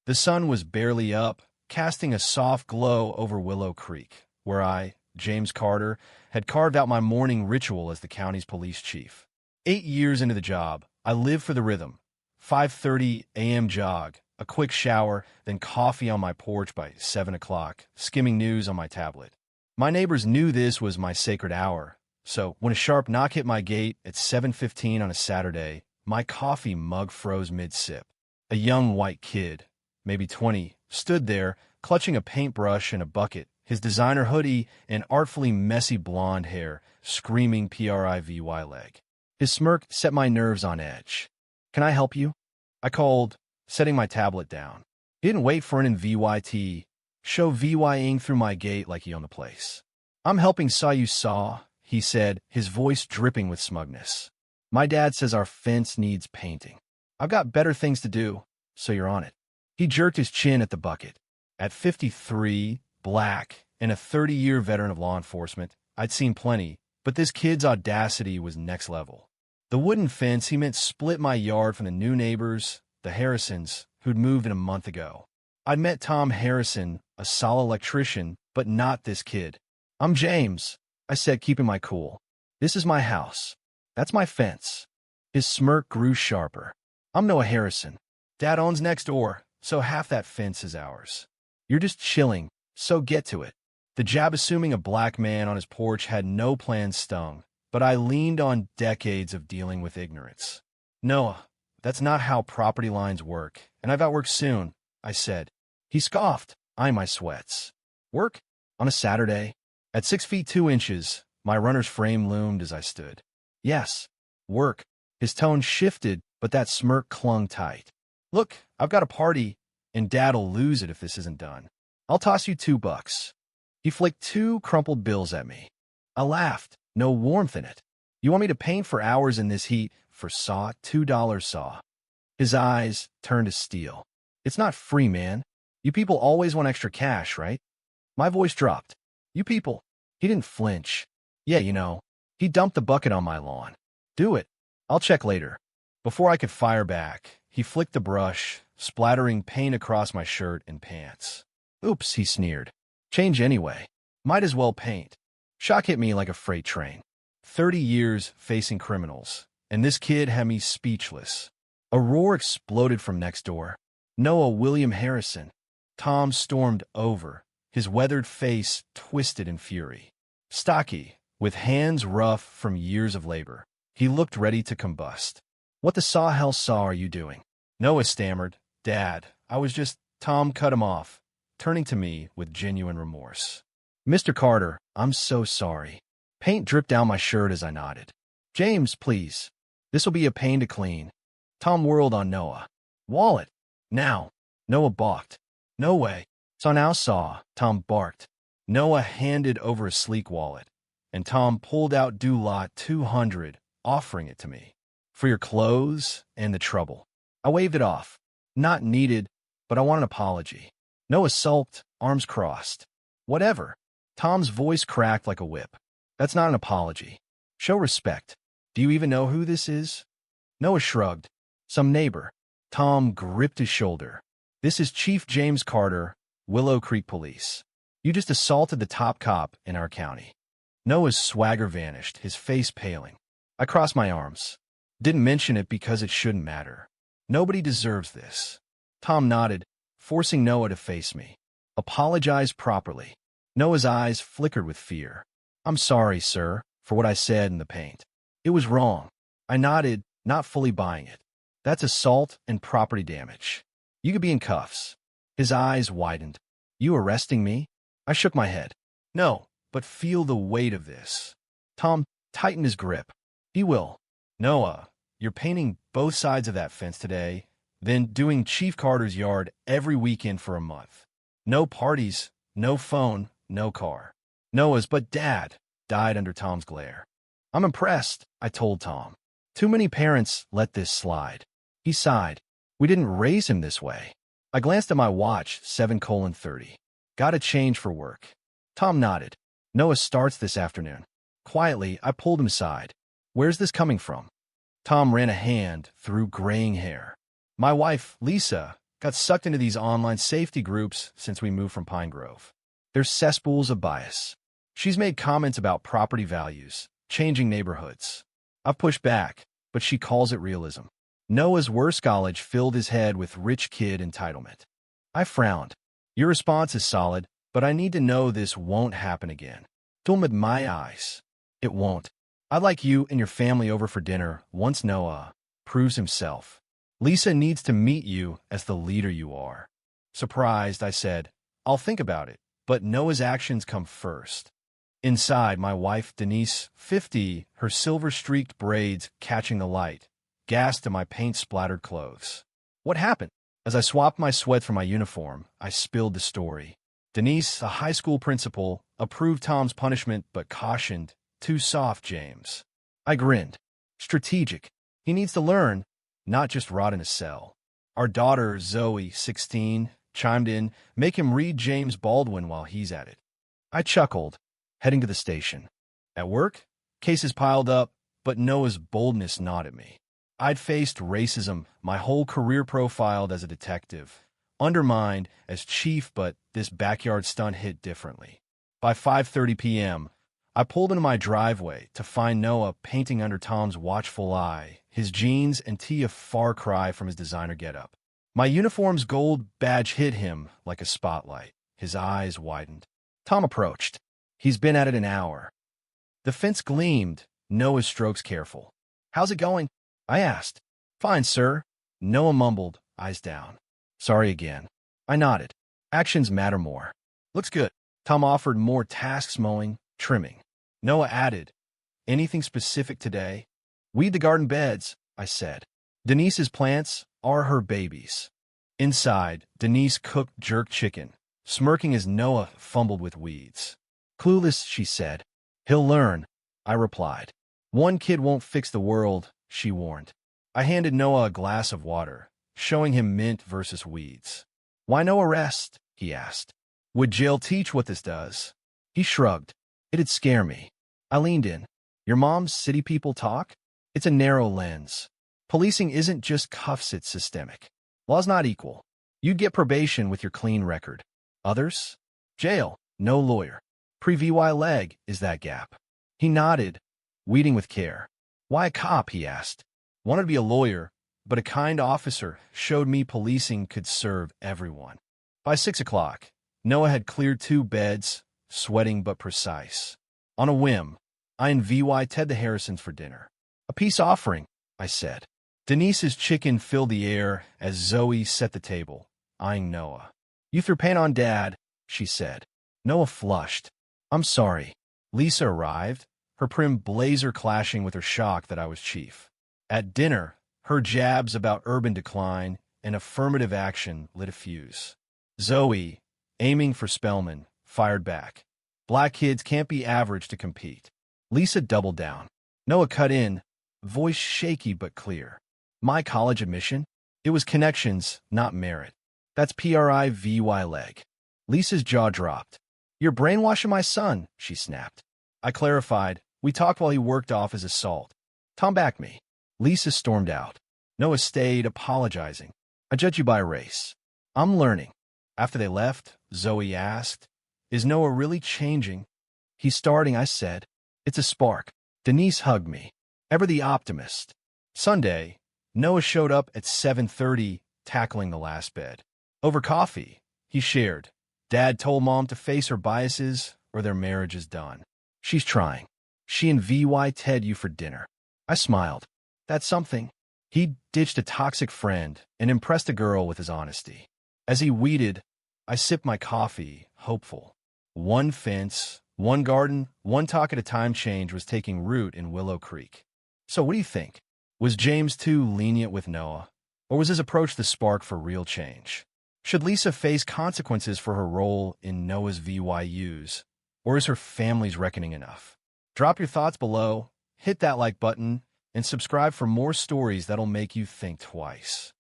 The sun was barely up, casting a soft glow over Willow Creek, where I, James Carter, had carved out my morning ritual as the county's police chief. 8 years into the job, I live for the rhythm. 5:30 a.m. jog, a quick shower, then coffee on my porch by 7 o'clock, skimming news on my tablet. My neighbors knew this was my sacred hour, so when a sharp knock hit my gate at 7:15 on a Saturday, my coffee mug froze mid-sip. A young white kid, maybe 20, stood there, clutching a paintbrush and a bucket, his designer hoodie and artfully messy blonde hair, screaming privy leg. His smirk set my nerves on edge. "Can I help you?" I called, setting my tablet down. He didn't wait for an VYT, show VYing through my gate like he owned the place. "I'm helping you saw," he said, his voice dripping with smugness. "My dad says our fence needs painting. I've got better things to do, so you're on it." He jerked his chin at the bucket. At 53, black, and a 30-year veteran of law enforcement, I'd seen plenty, but this kid's audacity was next level. The wooden fence he meant split my yard from the new neighbors, the Harrisons, who'd moved in a month ago. I'd met Tom Harrison, a solid electrician, but not this kid. "I'm James," I said, keeping my cool. "This is my house. That's my fence." His smirk grew sharper. "I'm Noah Harrison. Dad owns next door, so half that fence is ours. You're just chilling, so get to it." The jab assuming a black man on his porch had no plans stung, but I leaned on decades of dealing with ignorance. "Noah, that's not how property lines work, and I've outworked soon," I said. He scoffed, eyeing my sweats. "Work? On a Saturday?" At 6 feet 2 inches, my runner's frame loomed as I stood. "Yes, work." His tone shifted, but that smirk clung tight. "Look, I've got a party, and Dad'll lose it if this isn't done. I'll toss you $2. He flicked 2 crumpled bills at me. I laughed, no warmth in it. "You want me to paint for hours in this heat for $2 saw?" His eyes turned to steel. "It's not free, man. You people always want extra cash, right?" My voice dropped. "You people." He didn't flinch. "Yeah, you know." He dumped the bucket on my lawn. "Do it. I'll check later." Before I could fire back, he flicked the brush, splattering paint across my shirt and pants. "Oops," he sneered. "Change anyway. Might as well paint." Shock hit me like a freight train. 30 years facing criminals, and this kid had me speechless. A roar exploded from next door. "Noah William Harrison." Tom stormed over, his weathered face twisted in fury. Stocky, with hands rough from years of labor, he looked ready to combust. "What the hell are you doing?" Noah stammered. "Dad, I was just—" Tom cut him off, turning to me with genuine remorse. "Mr. Carter, I'm so sorry." Paint dripped down my shirt as I nodded. "James, please. This'll be a pain to clean." Tom whirled on Noah. "Wallet. Now." Noah balked. "No way." "So now saw," Tom barked. Noah handed over a sleek wallet, and Tom pulled out lot 200, offering it to me. "For your clothes and the trouble." I waved it off. "Not needed, but I want an apology." Noah sulked, arms crossed. "Whatever." Tom's voice cracked like a whip. "That's not an apology. Show respect. Do you even know who this is?" Noah shrugged. "Some neighbor." Tom gripped his shoulder. "This is Chief James Carter, Willow Creek Police. You just assaulted the top cop in our county." Noah's swagger vanished, his face paling. I crossed my arms. "Didn't mention it because it shouldn't matter. Nobody deserves this." Tom nodded, forcing Noah to face me. "Apologize properly." Noah's eyes flickered with fear. "I'm sorry, sir, for what I said in the paint. It was wrong." I nodded, not fully buying it. "That's assault and property damage. You could be in cuffs." His eyes widened. "You arresting me?" I shook my head. "No, but feel the weight of this." Tom tightened his grip. "He will." "Noah, you're painting both sides of that fence today, then doing Chief Carter's yard every weekend for a month. No parties, no phone, no car." Noah's "but Dad" died under Tom's glare. "I'm impressed," I told Tom. "Too many parents let this slide." He sighed. "We didn't raise him this way." I glanced at my watch, 7:30. "Gotta change for work." Tom nodded. "Noah starts this afternoon." Quietly, I pulled him aside. "Where's this coming from?" Tom ran a hand through graying hair. "My wife, Lisa, Got sucked into these online safety groups since we moved from Pine Grove. They're cesspools of bias. She's made comments about property values, changing neighborhoods. I've pushed back, but she calls it realism. Noah's worst college filled his head with rich kid entitlement. I frowned. Your response is solid, but I need to know this won't happen again. Film with my eyes. It won't. I'd like you and your family over for dinner once Noah proves himself. Lisa needs to meet you as the leader you are. Surprised, I said, I'll think about it, but Noah's actions come first. Inside, my wife, Denise, 50, her silver-streaked braids catching the light, gasped at my paint-splattered clothes. What happened? As I swapped my sweat for my uniform, I spilled the story. Denise, a high school principal, approved Tom's punishment but cautioned, "Too soft, James." I grinned. Strategic. He needs to learn, not just rot in a cell. Our daughter, Zoe, 16, chimed in, "Make him read James Baldwin while he's at it." I chuckled, heading to the station. At work, cases piled up, but Noah's boldness gnawed at me. I'd faced racism, my whole career profiled as a detective, undermined as chief, but this backyard stunt hit differently. By 5:30 p.m., I pulled into my driveway to find Noah painting under Tom's watchful eye, his jeans and tee a far cry from his designer getup. My uniform's gold badge hit him like a spotlight. His eyes widened. Tom approached. He's been at it an hour. The fence gleamed, Noah's strokes careful. "How's it going?" I asked. "Fine, sir." Noah mumbled, eyes down. "Sorry again." I nodded. Actions matter more. "Looks good." Tom offered more tasks: mowing, trimming. Noah added, "Anything specific today?" "Weed the garden beds," I said. Denise's plants are her babies. Inside, Denise cooked jerk chicken, smirking as Noah fumbled with weeds. "Clueless," she said. "He'll learn," I replied. "One kid won't fix the world," she warned. I handed Noah a glass of water, showing him mint versus weeds. "Why no arrest?" he asked. "Would jail teach what this does?" He shrugged. "It'd scare me." I leaned in. "Your mom's city people talk?" "It's a narrow lens. Policing isn't just cuffs, it's systemic. Law's not equal. You'd get probation with your clean record. Others? Jail, no lawyer. Pre-VY leg is that gap." He nodded, weeding with care. "Why a cop?" he asked. "Wanted to be a lawyer, but a kind officer showed me policing could serve everyone." By 6 o'clock, Noah had cleared 2 beds, sweating but precise. On a whim, I and VY Ted the Harrisons for dinner. "A peace offering," I said. Denise's chicken filled the air as Zoe set the table, eyeing Noah. "You threw paint on Dad," she said. Noah flushed. "I'm sorry." Lisa arrived, her prim blazer clashing with her shock that I was chief. At dinner, her jabs about urban decline and affirmative action lit a fuse. Zoe, aiming for Spellman, fired back. "Black kids can't be average to compete." Lisa doubled down. Noah cut in, voice shaky but clear. "My college admission? It was connections, not merit. That's PRIVY leg." Lisa's jaw dropped. "You're brainwashing my son," she snapped. I clarified, "We talked while he worked off his assault." "Tom backed me." Lisa stormed out. Noah stayed, apologizing. "I judge you by race." "I'm learning." After they left, Zoe asked, "Is Noah really changing?" "He's starting," I said. "It's a spark." Denise hugged me. Ever the optimist. Sunday, Noah showed up at 7:30, tackling the last bed. Over coffee, he shared, "Dad told Mom to face her biases or their marriage is done. She's trying. She and VY Ted you for dinner." I smiled. That's something. He ditched a toxic friend and impressed a girl with his honesty. As he weeded, I sipped my coffee, hopeful. One fence, one garden, one talk at a time change was taking root in Willow Creek. So what do you think? Was James too lenient with Noah? Or was his approach the spark for real change? Should Lisa face consequences for her role in Noah's VYUs? Or is her family's reckoning enough? Drop your thoughts below, hit that like button, and subscribe for more stories that'll make you think twice.